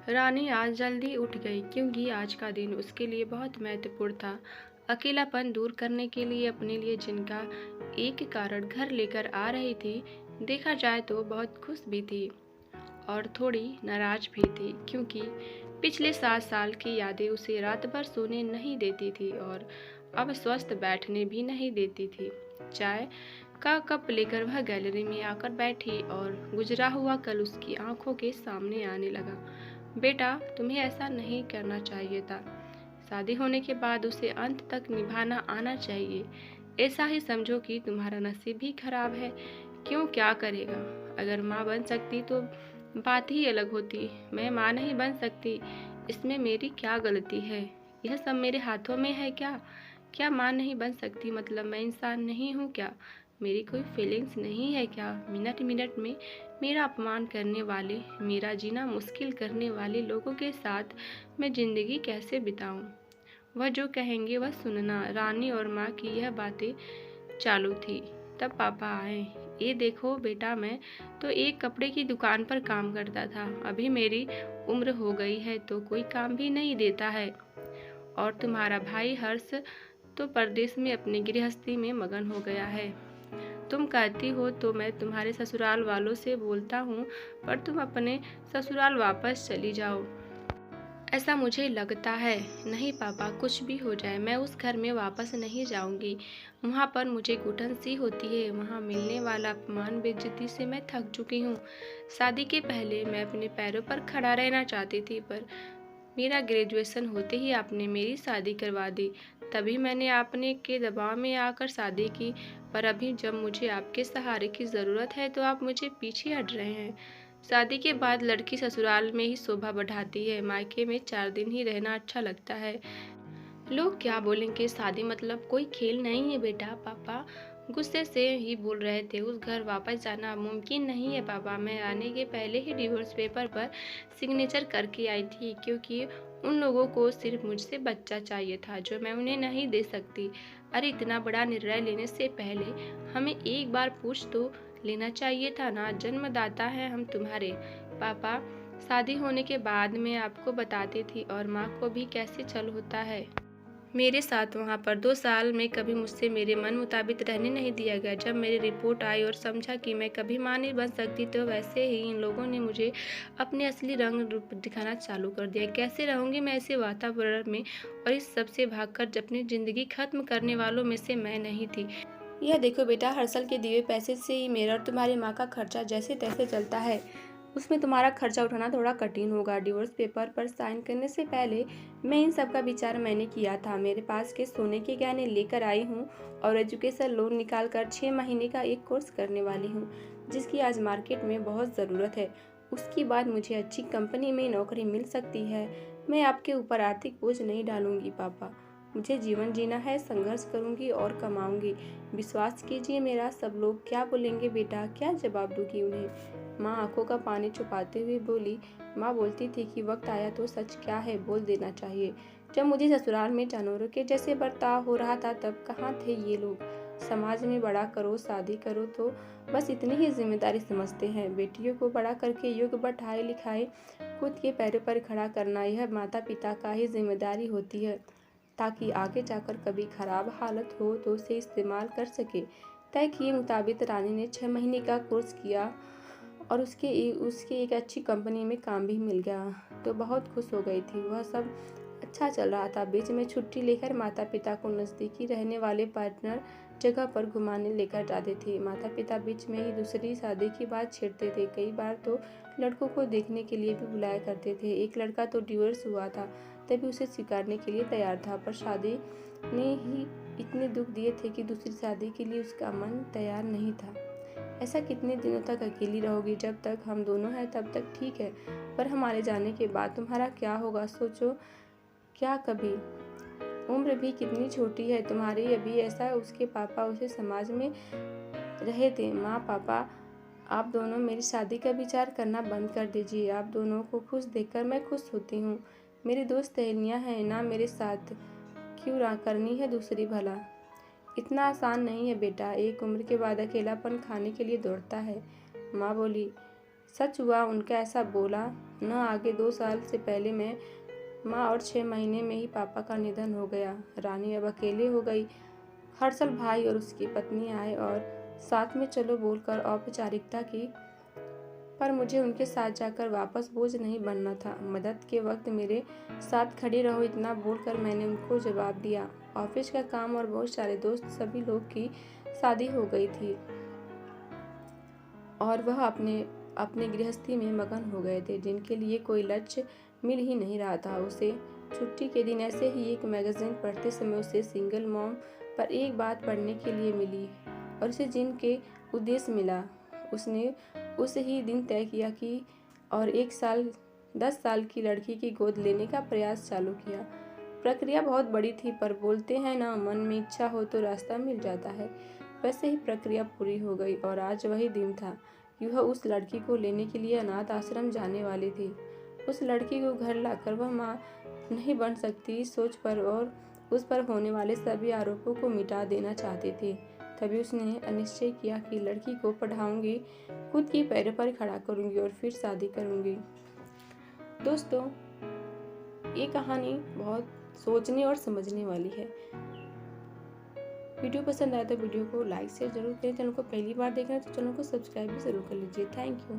रानी आज जल्दी उठ गई क्योंकि आज का दिन उसके लिए बहुत महत्वपूर्ण था। अकेलापन दूर करने के लिए अपने लिए जिनका एक कारण घर लेकर आ रही थी, देखा जाए तो बहुत खुश भी थी और थोड़ी नाराज भी थी क्योंकि पिछले 7 साल की यादें उसे रात भर सोने नहीं देती थी और अब स्वस्थ बैठने भी नहीं देती थी। चाय का कप लेकर वह गैलरी में आकर बैठी और गुजरा हुआ कल उसकी आंखों के सामने आने लगा। बेटा, तुम्हें ऐसा नहीं करना चाहिए था। शादी होने के बाद उसे अंत तक निभाना आना चाहिए। ऐसा ही समझो कि तुम्हारा नसीब ही खराब है। क्यों, क्या करेगा? अगर माँ बन सकती तो बात ही अलग होती। मैं माँ नहीं बन सकती, इसमें मेरी क्या गलती है? यह सब मेरे हाथों में है क्या? क्या माँ नहीं बन सकती मतलब मैं इंसान नहीं हूँ क्या? मेरी कोई फीलिंग्स नहीं है क्या? मिनट मिनट में मेरा अपमान करने वाले, मेरा जीना मुश्किल करने वाले लोगों के साथ मैं जिंदगी कैसे बिताऊं? वह जो कहेंगे वह सुनना। रानी और माँ की यह बातें चालू थी, तब पापा आए। ये देखो बेटा, मैं तो एक कपड़े की दुकान पर काम करता था। अभी मेरी उम्र हो गई है तो कोई काम भी नहीं देता है। और तुम्हारा भाई हर्ष तो परदेश में अपनी गृहस्थी में मगन हो गया है। तुम कहती हो तो मैं तुम्हारे ससुराल वालों से बोलता हूँ, पर तुम अपने ससुराल वापस चली जाओ। ऐसा मुझे लगता है। नहीं पापा, कुछ भी हो जाए मैं उस घर में वापस नहीं जाऊंगी। वहाँ पर मुझे घुटन सी होती है। वहाँ मिलने वाला अपमान बेइज्जती से मैं थक चुकी हूँ। शादी के पहले मैं अपने पैरों पर खड़ा रहना चाहती थी, पर मेरा ग्रेजुएशन होते ही आपने मेरी शादी करवा दी। तभी मैंने आपने के दबाव में आकर शादी की, पर अभी जब मुझे आपके सहारे की ज़रूरत है तो आप मुझे पीछे हट रहे हैं। शादी के बाद लड़की ससुराल में ही शोभा बढ़ाती है, मायके में 4 दिन ही रहना अच्छा लगता है। लोग क्या बोलेंगे? शादी मतलब कोई खेल नहीं है बेटा। पापा गुस्से से ही बोल रहे थे। उस घर वापस जाना मुमकिन नहीं है पापा। मैं आने के पहले ही डिवोर्स पेपर पर सिग्नेचर करके आई थी क्योंकि उन लोगों को सिर्फ मुझसे बच्चा चाहिए था जो मैं उन्हें नहीं दे सकती। अरे, इतना बड़ा निर्णय लेने से पहले हमें एक बार पूछ तो लेना चाहिए था ना। जन्मदाता है हम तुम्हारे। पापा, शादी होने के बाद मैं आपको बताती थी और माँ को भी कैसे छल होता है। मेरे साथ वहाँ पर 2 साल में कभी मुझसे मेरे मन मुताबिक रहने नहीं दिया गया। जब मेरी रिपोर्ट आई और समझा कि मैं कभी माँ नहीं बन सकती, तो वैसे ही इन लोगों ने मुझे अपने असली रंग रूप दिखाना चालू कर दिया। कैसे रहूँगी मैं ऐसे वातावरण में? और इस सब से भागकर अपनी ज़िंदगी खत्म करने वालों में से मैं नहीं थी। यह देखो बेटा, हर साल के दिए पैसे से ही मेरा और तुम्हारी माँ का खर्चा जैसे तैसे चलता है। उसमें तुम्हारा खर्चा उठाना थोड़ा कठिन होगा। डिवोर्स पेपर पर साइन करने से पहले मैं इन सब का विचार मैंने किया था। मेरे पास के सोने के गहने लेकर आई हूँ और एजुकेशन लोन निकाल कर 6 महीने का एक कोर्स करने वाली हूँ, जिसकी आज मार्केट में बहुत ज़रूरत है। उसके बाद मुझे अच्छी कंपनी में नौकरी मिल सकती है। मैं आपके ऊपर आर्थिक बोझ नहीं डालूंगी पापा। मुझे जीवन जीना है, संघर्ष करूंगी और कमाऊंगी। विश्वास कीजिए मेरा। सब लोग क्या बोलेंगे बेटा? क्या जवाब दूंगी उन्हें? माँ आंखों का पानी छुपाते हुए बोली। माँ बोलती थी कि वक्त आया तो सच क्या है बोल देना चाहिए। जब मुझे ससुराल में जानवरों के जैसे बर्ताव हो रहा था तब कहाँ थे ये लोग? समाज में बड़ा करो, शादी करो तो बस इतनी ही जिम्मेदारी समझते हैं। बेटियों को बड़ा करके योग्य पढ़ाए लिखाए खुद के पैरों पर खड़ा करना यह माता पिता का ही जिम्मेदारी होती है, ताकि आगे जाकर कभी खराब हालत हो तो उसे इस्तेमाल कर सके। तय किए मुताबिक रानी ने 6 महीने का कोर्स किया और उसके एक अच्छी कंपनी में काम भी मिल गया तो बहुत खुश हो गई थी। वह सब अच्छा चल रहा था। बीच में छुट्टी लेकर माता पिता को नज़दीकी रहने वाले पार्टनर जगह पर घुमाने लेकर जाते थे। माता पिता बीच में ही दूसरी शादी की बात छेड़ते थे। कई बार तो लड़कों को देखने के लिए भी बुलाया करते थे। एक लड़का तो डिवोर्स हुआ था, तभी उसे स्वीकारने के लिए तैयार था, पर शादी ने ही इतने दुख दिए थे कि दूसरी शादी के लिए उसका मन तैयार नहीं था। ऐसा कितने दिनों तक अकेली रहोगी? जब तक हम दोनों हैं तब तक ठीक है, पर हमारे जाने के बाद तुम्हारा क्या होगा? सोचो क्या कभी? उम्र भी कितनी छोटी है तुम्हारी अभी। ऐसा उसके पापा उसे समाज में रहे थे। माँ पापा, आप दोनों मेरी शादी का विचार करना बंद कर दीजिए। आप दोनों को खुश देखकर मैं खुश होती हूँ। मेरी दोस्त सहेलियाँ हैं ना मेरे साथ, क्यों करनी है दूसरी भला? इतना आसान नहीं है बेटा। एक उम्र के बाद अकेलापन खाने के लिए दौड़ता है। माँ बोली। सच हुआ उनका ऐसा बोला न। आगे 2 साल से पहले मैं माँ और 6 महीने में ही पापा का निधन हो गया। रानी अब अकेले हो गई। हर्षल भाई और उसकी पत्नी आए और साथ में चलो बोलकर औपचारिकता की, पर मुझे उनके साथ जाकर वापस बोझ नहीं बनना था। मदद के वक्त मेरे साथ खड़ी रहो, इतना बोलकर मैंने उनको जवाब दिया। ऑफिस का काम और बहुत सारे दोस्त, सभी लोग की शादी हो गई थी और वह अपने अपने गृहस्थी में मगन हो गए थे, जिनके लिए कोई लक्ष्य मिल ही नहीं रहा था। उसे छुट्टी के दिन ऐसे ही एक मैगजीन पढ़ते समय उसे सिंगल मॉम पर एक बात पढ़ने के लिए मिली और उसे जिनके उद्देश्य मिला। उसने उस ही दिन तय किया कि और 10 साल की लड़की की गोद लेने का प्रयास चालू किया। प्रक्रिया बहुत बड़ी थी, पर बोलते हैं ना, मन में इच्छा हो तो रास्ता मिल जाता है। वैसे ही प्रक्रिया पूरी हो गई और आज वही दिन था कि वह उस लड़की को लेने के लिए अनाथ आश्रम जाने वाली थी। उस लड़की को घर लाकर वह माँ नहीं बन सकती, सोच पर और उस पर होने वाले सभी आरोपों को मिटा देना चाहते थे। तभी उसने निश्चय किया कि लड़की को पढ़ाऊंगी, खुद के पैरों पर खड़ा करूंगी और फिर शादी करूंगी। दोस्तों, ये कहानी बहुत सोचने और समझने वाली है। वीडियो पसंद आया तो वीडियो को लाइक शेयर जरूर करें। चैनल को पहली बार देख रहे हैं तो चैनल को सब्सक्राइब भी जरूर कर लीजिए। Thank you.